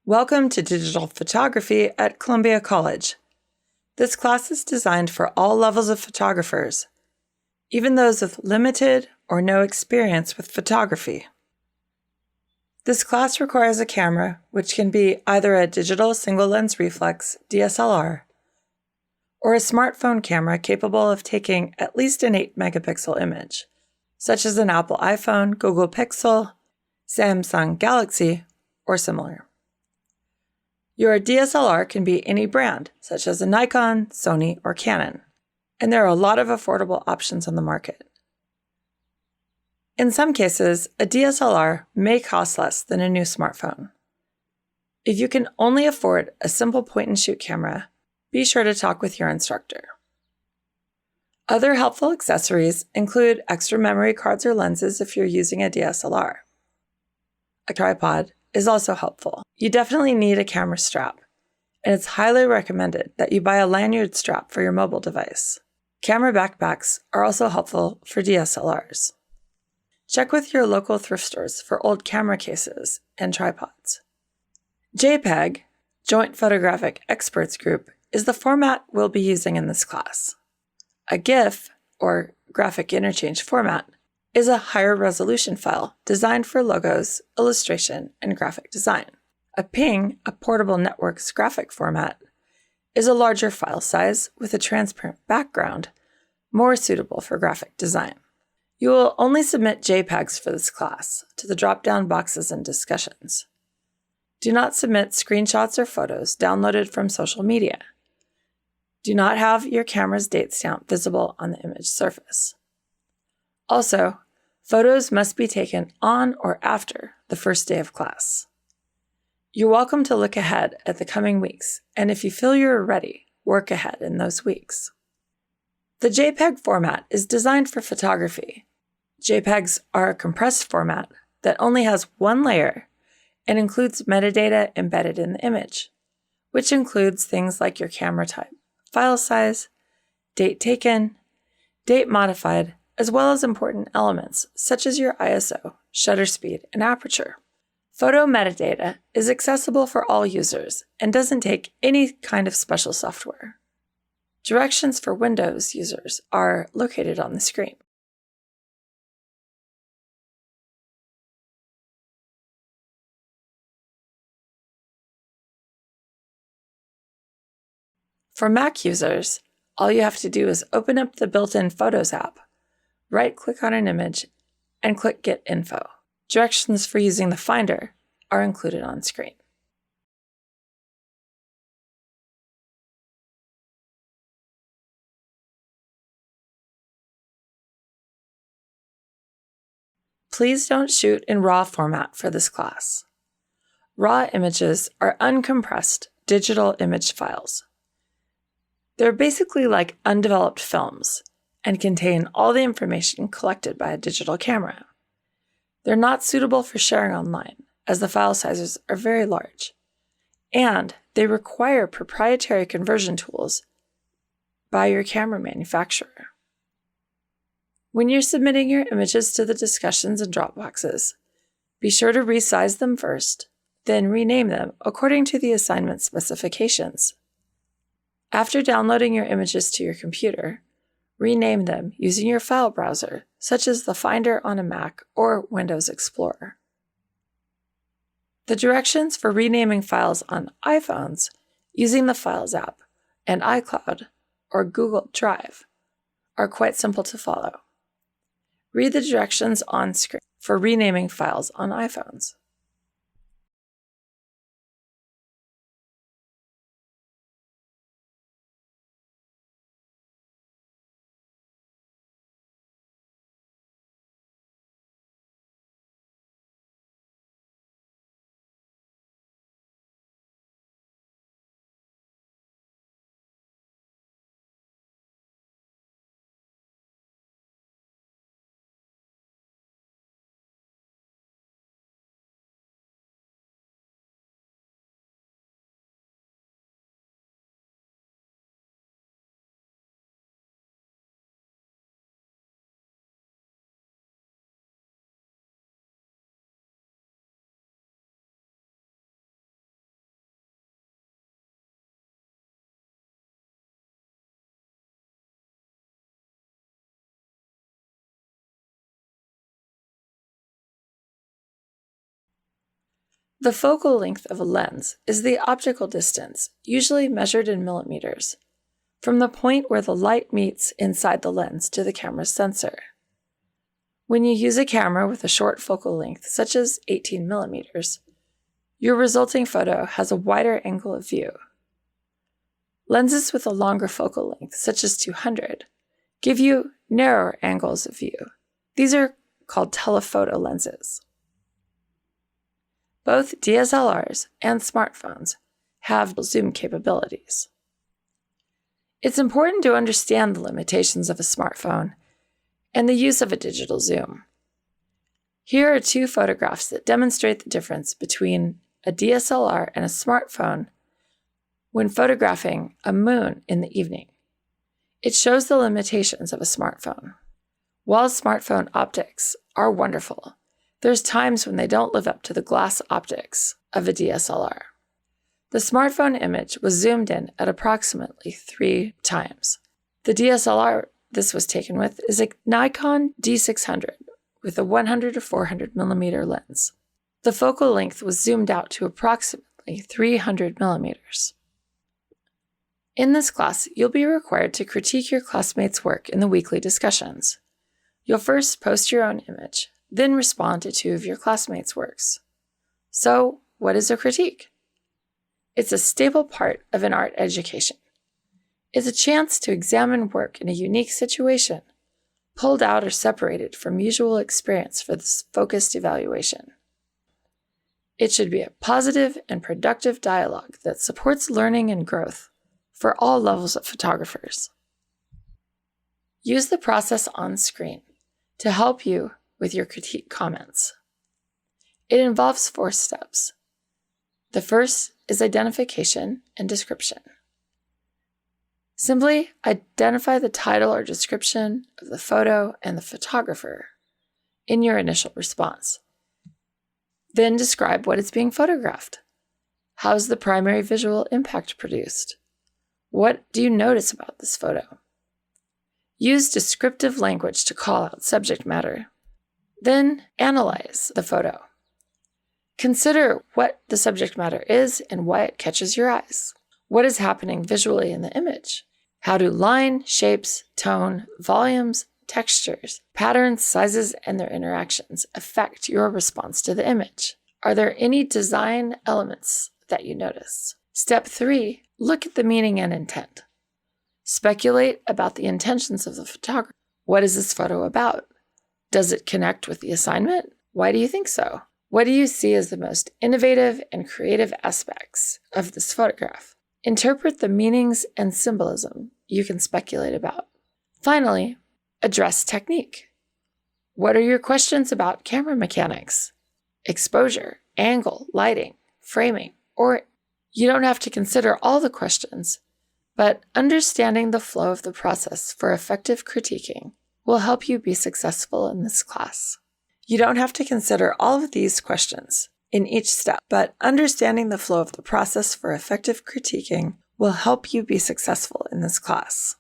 Welcome to Digital Photography at Columbia College. This class is designed for all levels of photographers, even those with limited or no experience with photography. This class requires a camera, which can be either a digital single-lens reflex DSLR or a smartphone camera capable of taking at least an 8-megapixel image, such as an Apple iPhone, Google Pixel, Samsung Galaxy, or similar. Your DSLR can be any brand, such as a Nikon, Sony, or Canon, and there are a lot of affordable options on the market. In some cases, a DSLR may cost less than a new smartphone. If you can only afford a simple point-and-shoot camera, be sure to talk with your instructor. Other helpful accessories include extra memory cards or lenses if you're using a DSLR. A tripod is also helpful. You definitely need a camera strap, and it's highly recommended that you buy a lanyard strap for your mobile device. Camera backpacks are also helpful for DSLRs. Check with your local thrift stores for old camera cases and tripods. JPEG, Joint Photographic Experts Group, is the format we'll be using in this class. A GIF, or graphic interchange format, is a higher resolution file designed for logos, illustration, and graphic design. A PNG, a portable networks graphic format, is a larger file size with a transparent background, more suitable for graphic design. You will only submit JPEGs for this class to the drop-down boxes and discussions. Do not submit screenshots or photos downloaded from social media. Do not have your camera's date stamp visible on the image surface. Also, photos must be taken on or after the first day of class. You're welcome to look ahead at the coming weeks, and if you feel you're ready, work ahead in those weeks. The JPEG format is designed for photography. JPEGs are a compressed format that only has one layer and includes metadata embedded in the image, which includes things like your camera type, file size, date taken, date modified, as well as important elements such as your ISO, shutter speed, and aperture. Photo metadata is accessible for all users and doesn't take any kind of special software. Directions for Windows users are located on the screen. For Mac users, all you have to do is open up the built-in Photos app, right-click on an image, and click Get Info. Directions for using the Finder are included on screen. Please don't shoot in RAW format for this class. RAW images are uncompressed digital image files. They're basically like undeveloped films and contain all the information collected by a digital camera. They're not suitable for sharing online, as the file sizes are very large, and they require proprietary conversion tools by your camera manufacturer. When you're submitting your images to the discussions and Dropboxes, be sure to resize them first, then rename them according to the assignment specifications. After downloading your images to your computer, rename them using your file browser, such as the Finder on a Mac or Windows Explorer. The directions for renaming files on iPhones using the Files app and iCloud or Google Drive are quite simple to follow. Read the directions on screen for renaming files on iPhones. The focal length of a lens is the optical distance, usually measured in millimeters, from the point where the light meets inside the lens to the camera's sensor. When you use a camera with a short focal length, such as 18 millimeters, your resulting photo has a wider angle of view. Lenses with a longer focal length, such as 200, give you narrower angles of view. These are called telephoto lenses. Both DSLRs and smartphones have zoom capabilities. It's important to understand the limitations of a smartphone and the use of a digital zoom. Here are two photographs that demonstrate the difference between a DSLR and a smartphone when photographing a moon in the evening. It shows the limitations of a smartphone. While smartphone optics are wonderful, there's times when they don't live up to the glass optics of a DSLR. The smartphone image was zoomed in at approximately 3 times. The DSLR this was taken with is a Nikon D600 with a 100 to 400 millimeter lens. The focal length was zoomed out to approximately 300 millimeters. In this class, you'll be required to critique your classmates' work in the weekly discussions. You'll first post your own image, then respond to 2 of your classmates' works. So, what is a critique? It's a staple part of an art education. It's a chance to examine work in a unique situation, pulled out or separated from usual experience for this focused evaluation. It should be a positive and productive dialogue that supports learning and growth for all levels of photographers. Use the process on screen to help you with your critique comments. It involves 4 steps. The first is identification and description. Simply identify the title or description of the photo and the photographer in your initial response. Then describe what is being photographed. How is the primary visual impact produced? What do you notice about this photo? Use descriptive language to call out subject matter. Then analyze the photo. Consider what the subject matter is and why it catches your eyes. What is happening visually in the image? How do line, shapes, tone, volumes, textures, patterns, sizes, and their interactions affect your response to the image? Are there any design elements that you notice? Step 3, look at the meaning and intent. Speculate about the intentions of the photographer. What is this photo about? Does it connect with the assignment? Why do you think so? What do you see as the most innovative and creative aspects of this photograph? Interpret the meanings and symbolism you can speculate about. Finally, address technique. What are your questions about camera mechanics, exposure, angle, lighting, framing? Or you don't have to consider all the questions, but understanding the flow of the process for effective critiquing will help you be successful in this class. You don't have to consider all of these questions in each step, but understanding the flow of the process for effective critiquing will help you be successful in this class.